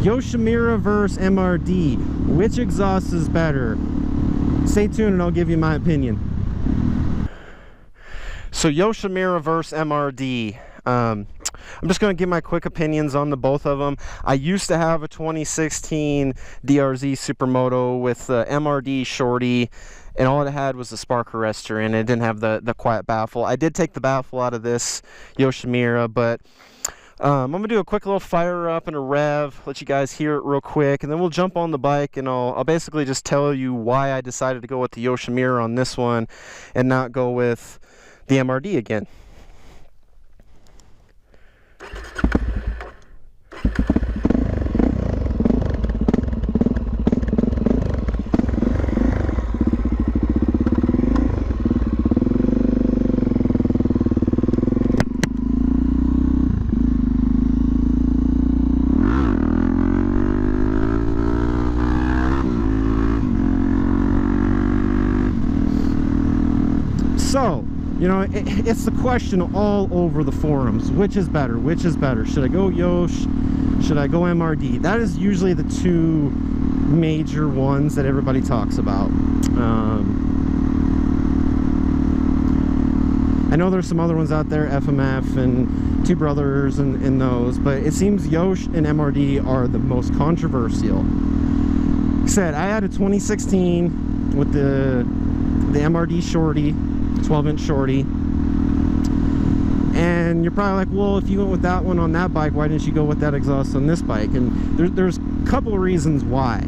Yoshimura versus MRD. Which exhaust is better? Stay tuned and I'll give you my opinion. So Yoshimura versus MRD. I'm just going to give my quick opinions on the both of them. I used to have a 2016 DRZ Supermoto with the MRD Shorty, and all it had was the spark arrestor in it. It didn't have the quiet baffle. I did take the baffle out of this Yoshimura, but I'm going to do a quick little fire up and a rev, let you guys hear it real quick, and then we'll jump on the bike, and I'll basically just tell you why I decided to go with the Yoshimura on this one and not go with the MRD again. So, you know, it's the question all over the forums. Which is better? Which is better? Should I go Yosh? Should I go MRD? That is usually the two major ones that everybody talks about. I know there's some other ones out there, FMF and Two Brothers and those, but it seems Yosh and MRD are the most controversial. Like I said, I had a 2016 with the MRD Shorty, 12-inch Shorty, and you're probably like, well, if you went with that one on that bike, why didn't you go with that exhaust on this bike? And there's a couple of reasons why.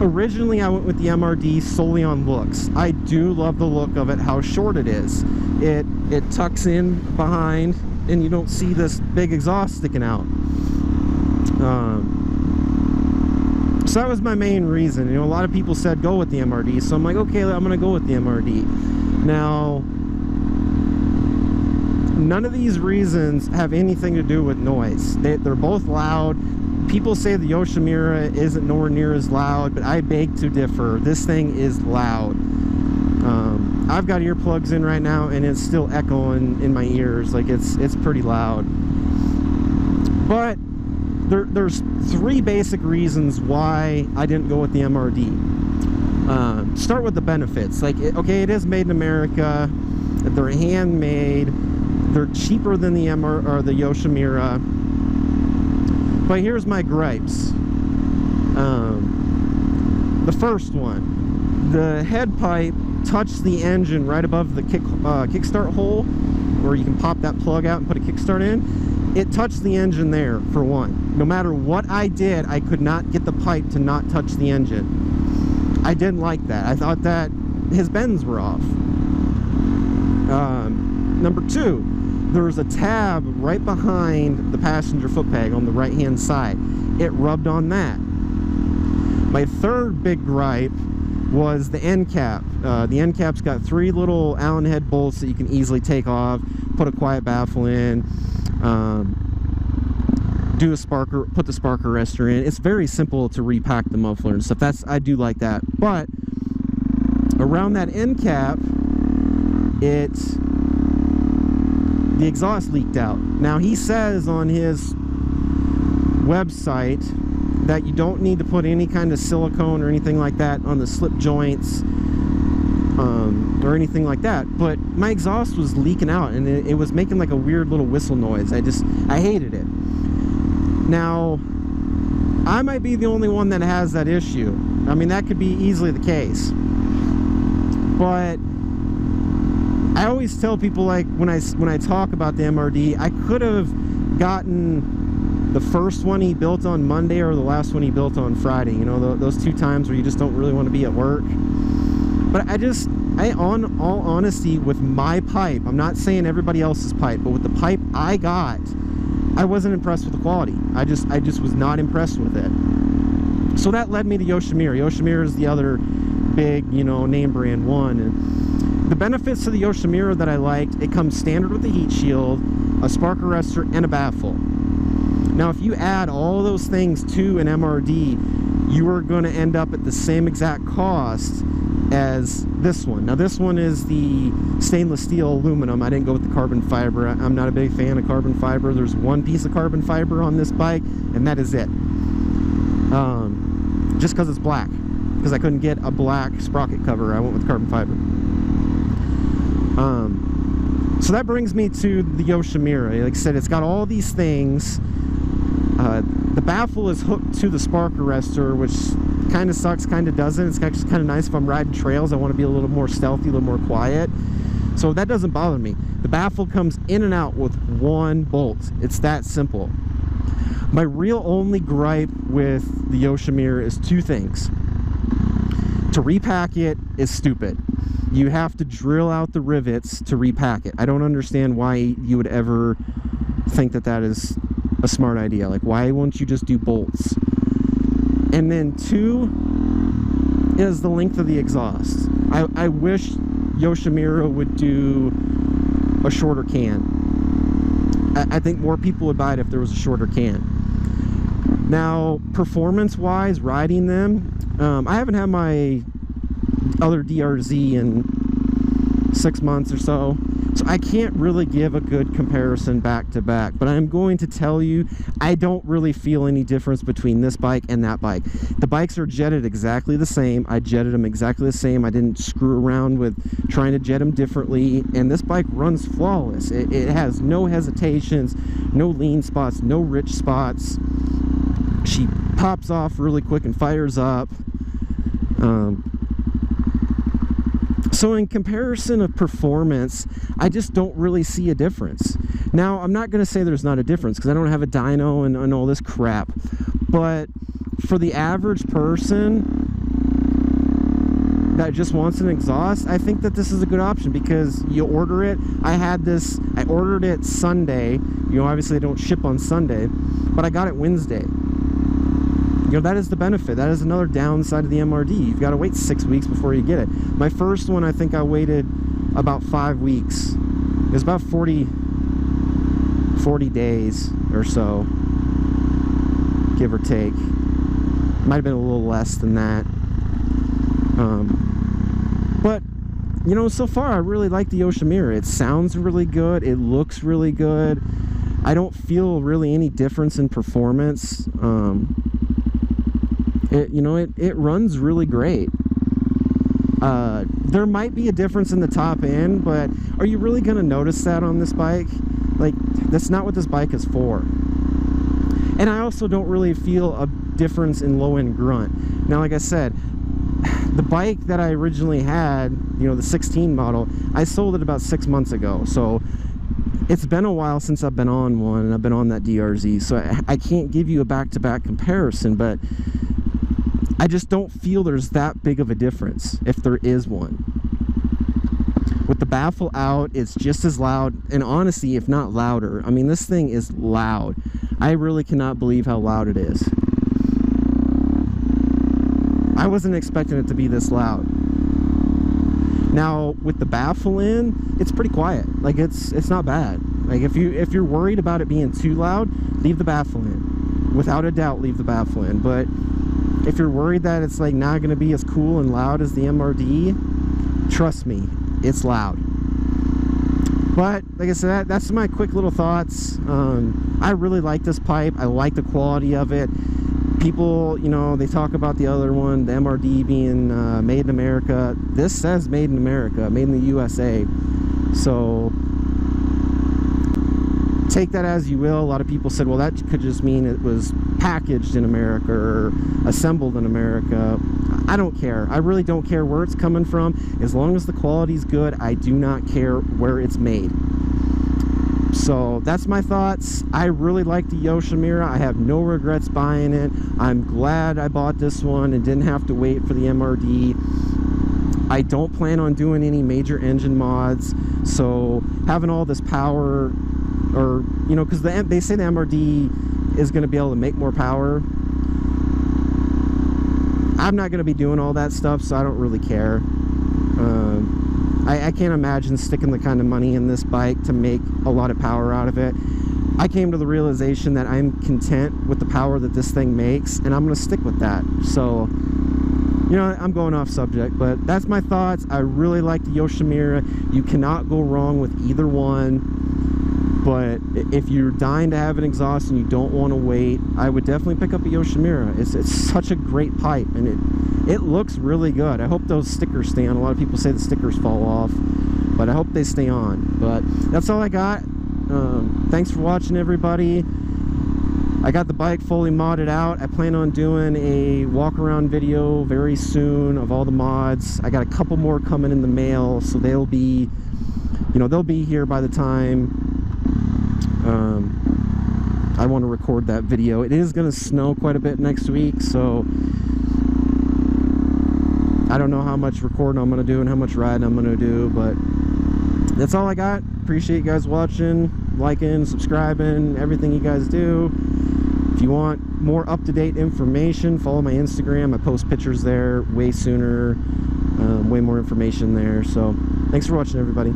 Originally I went with the MRD solely on looks. I do love the look of it, how short it is. It tucks in behind and you don't see this big exhaust sticking out. So that was my main reason. You know, a lot of people said go with the MRD, so I'm like, okay, I'm gonna go with the MRD. Now, none of these reasons have anything to do with noise. They're both loud. People say the Yoshimura isn't nowhere near as loud, but I beg to differ. This thing is loud. I've got earplugs in right now and it's still echoing in my ears. Like it's pretty loud. But there's three basic reasons why I didn't go with the MRD. Start with the benefits. Like, okay, it is made in America. They're handmade. They're cheaper than the the Yoshimura. But here's my gripes. The first one, the head pipe touched the engine right above the kickstart hole, where you can pop that plug out and put a kickstart in. It touched the engine there, for one. No matter what I did, I could not get the pipe to not touch the engine. I didn't like that. I thought that his bends were off. Number two, there was a tab right behind the passenger foot peg on the right hand side. It rubbed on that. My third big gripe was the end cap. The end cap's got three little Allen head bolts that you can easily take off, put a quiet baffle in, do a sparker, put the spark arrestor in. It's very simple to repack the muffler and stuff. I do like that. But around that end cap, the exhaust leaked out. Now he says on his website that you don't need to put any kind of silicone or anything like that on the slip joints or anything like that, but my exhaust was leaking out and it was making like a weird little whistle noise. I hated it. Now, I might be the only one that has that issue. I mean, that could be easily the case, but I always tell people, like, when I talk about the MRD, I could have gotten the first one he built on Monday or the last one he built on Friday. You know, those two times where you just don't really want to be at work. But on all honesty, with my pipe, I'm not saying everybody else's pipe, but with the pipe I got, I wasn't impressed with the quality. I just was not impressed with it. So that led me to Yoshimura. Yoshimura is the other big, you know, name brand one. And the benefits of the Yoshimura that I liked, it comes standard with the heat shield, a spark arrestor, and a baffle. Now, if you add all those things to an MRD, you are going to end up at the same exact cost as this one. Now this one is the stainless steel aluminum. I didn't go with the carbon fiber. I'm not a big fan of carbon fiber. There's one piece of carbon fiber on this bike, and that is it. Just because it's black, because I couldn't get a black sprocket cover, I went with carbon fiber. So that brings me to the Yoshimura. Like I said, it's got all these things. The baffle is hooked to the spark arrestor, which kind of sucks, kind of doesn't. It's actually kind of nice if I'm riding trails. I want to be a little more stealthy, a little more quiet. So that doesn't bother me. The baffle comes in and out with one bolt. It's that simple. My real only gripe with the Yoshimura is two things. To repack it is stupid. You have to drill out the rivets to repack it. I don't understand why you would ever think that that is a smart idea. Like, why won't you just do bolts? And then two is the length of the exhaust. I wish Yoshimura would do a shorter can. I think more people would buy it if there was a shorter can. Now, performance-wise, riding them, I haven't had my other DRZ in 6 months or so, so I can't really give a good comparison back to back, but I'm going to tell you, I don't really feel any difference between this bike and that bike. The bikes are jetted exactly the same. I jetted them exactly the same. I didn't screw around with trying to jet them differently, and this bike runs flawless. It has no hesitations, no lean spots, no rich spots. She pops off really quick and fires up. So in comparison of performance, I just don't really see a difference. Now, I'm not going to say there's not a difference because I don't have a dyno and all this crap. But for the average person that just wants an exhaust, I think that this is a good option because you order it. I ordered it Sunday. You know, obviously they don't ship on Sunday, but I got it Wednesday. You know, that is the benefit. That is another downside of the MRD. You've got to wait 6 weeks before you get it. My first one, I think I waited about 5 weeks. It was about 40 days or so, give or take. Might have been a little less than that. But, you know, so far I really like the Yoshimura. It sounds really good. It looks really good. I don't feel really any difference in performance. It runs really great. There might be a difference in the top end, but are you really going to notice that on this bike? Like, that's not what this bike is for. And I also don't really feel a difference in low-end grunt. Now, like I said, the bike that I originally had, you know, the 16 model, I sold it about 6 months ago. So it's been a while since I've been on one, and I've been on that DRZ. So I can't give you a back-to-back comparison, but I just don't feel there's that big of a difference, if there is one. With the baffle out, it's just as loud, and honestly, if not louder. I mean, this thing is loud. I really cannot believe how loud it is. I wasn't expecting it to be this loud. Now, with the baffle in, it's pretty quiet. Like, it's not bad. Like, if you're worried about it being too loud, leave the baffle in. Without a doubt, leave the baffle in. But if you're worried that it's like not going to be as cool and loud as the MRD, trust me, it's loud. But like I said, that's my quick little thoughts. I really like this pipe. I like the quality of it. People, you know, they talk about the other one, the MRD being made in America. This says made in America, made in the USA. So take that as you will. A lot of people said, well, that could just mean it was packaged in America or assembled in America. I don't care. I really don't care where it's coming from. As long as the quality's good, I do not care where it's made. So that's my thoughts. I really like the Yoshimura. I have no regrets buying it. I'm glad I bought this one and didn't have to wait for the MRD. I don't plan on doing any major engine mods, so having all this power, or, you know, because they say the MRD is going to be able to make more power. I'm not going to be doing all that stuff, so I don't really care. I can't imagine sticking the kind of money in this bike to make a lot of power out of it. I came to the realization that I'm content with the power that this thing makes, and I'm going to stick with that. So You know, I'm going off subject, but that's my thoughts. I really like the Yoshimura. You cannot go wrong with either one. But if you're dying to have an exhaust and you don't want to wait, I would definitely pick up a Yoshimura. It's such a great pipe, and it looks really good. I hope those stickers stay on. A lot of people say the stickers fall off, but I hope they stay on. But that's all I got. Thanks for watching, everybody. I got the bike fully modded out. I plan on doing a walk around video very soon of all the mods. I got a couple more coming in the mail, so they'll be, you know, they'll be here by the time I want to record that video. It is going to snow quite a bit next week, so I don't know how much recording I'm going to do and how much riding I'm going to do, but that's all I got. Appreciate you guys watching, liking, subscribing, everything you guys do. If you want more up-to-date information, follow my Instagram. I post pictures there way sooner, way more information there. So thanks for watching, everybody.